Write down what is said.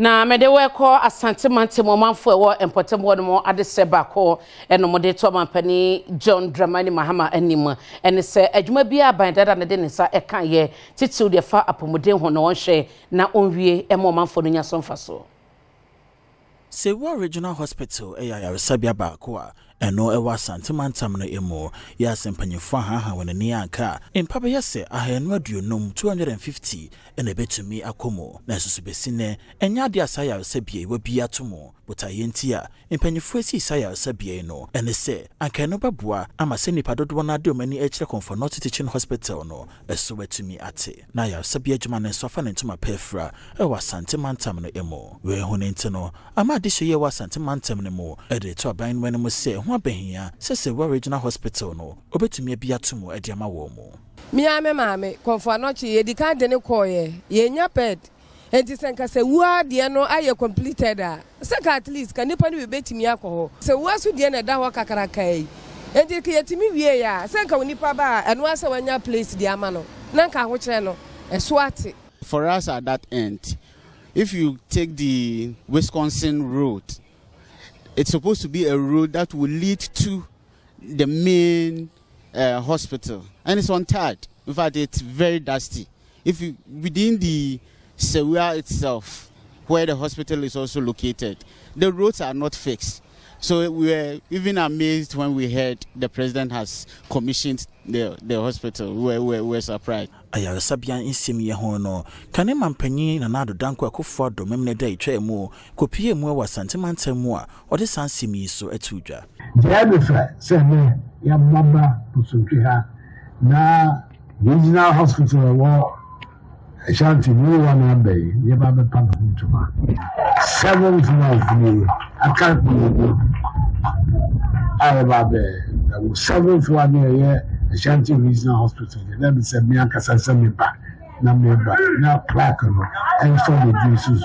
Na mede we ko asante mantemo manfo ewo empotemo no mo ade se bako eno mo de to mampani John Dramani Mahama anim ene se adwuma bia ban dada ne de ne sa eka ye titiu de fa apomuden ho no wonhwe na onwie emo manfo no nya so mfaso. Sewa Regional Hospital ya sabia bako a eno ewa asante mantam no emo ya sempanyefo ha wonani anka empaba yese ahenu aduonum 250 ene betumi akomo na susubesi ne enya de asaya sabia wa bia tomo botayenti a empanyefo esi saya sabia no ene se anka no babua ama se nipa dodo na de omani echire Comfort Teaching Hospital no eso betumi ate na ya sabia djuma ne sofa ne ntuma pefra ewa asante mantam no emo we hunente no ama de hye wa asante mantam ne mo ede to aban no mo se ho abahia Sewa Regional Hospital no obetumi abia tumu adiama wo mu miame mame Comfort yedika de ne koye yenya pet enti senka se wa de no aye completed a seka at least ka nipa ne betumi akọ se wa so de na da ho kakaraka yi enti ke yetimi wie ya senka nipa ba eno ase wanya place de ama no na nka ho kire no eso ate. For us at that end, if you take the Wisconsin road, it's supposed to be a road that will lead to the main hospital, and it's untarred. In fact, it's very dusty. If you within the Sewa itself, where the hospital is also located, the roads are not fixed. So we were even amazed when we heard the president has commissioned the hospital. We were surprised. Aya sabian insemi ye ho no kane mampanyi na nado danko akofo do memne da itwa mu kopie mu wa santimantam mu a ode sansemi so atudwa dia be fa se me ya baba pusuntwe ha na regional hospital wo Ashanti mu wa na bay ye baba papa ntuma 7th month ni akakuru ayo baba that was 7th one ye Ashanti Regional Hospital. That is a Mianka Sasamipa, Nameba, now Clacano, and so the Jesus.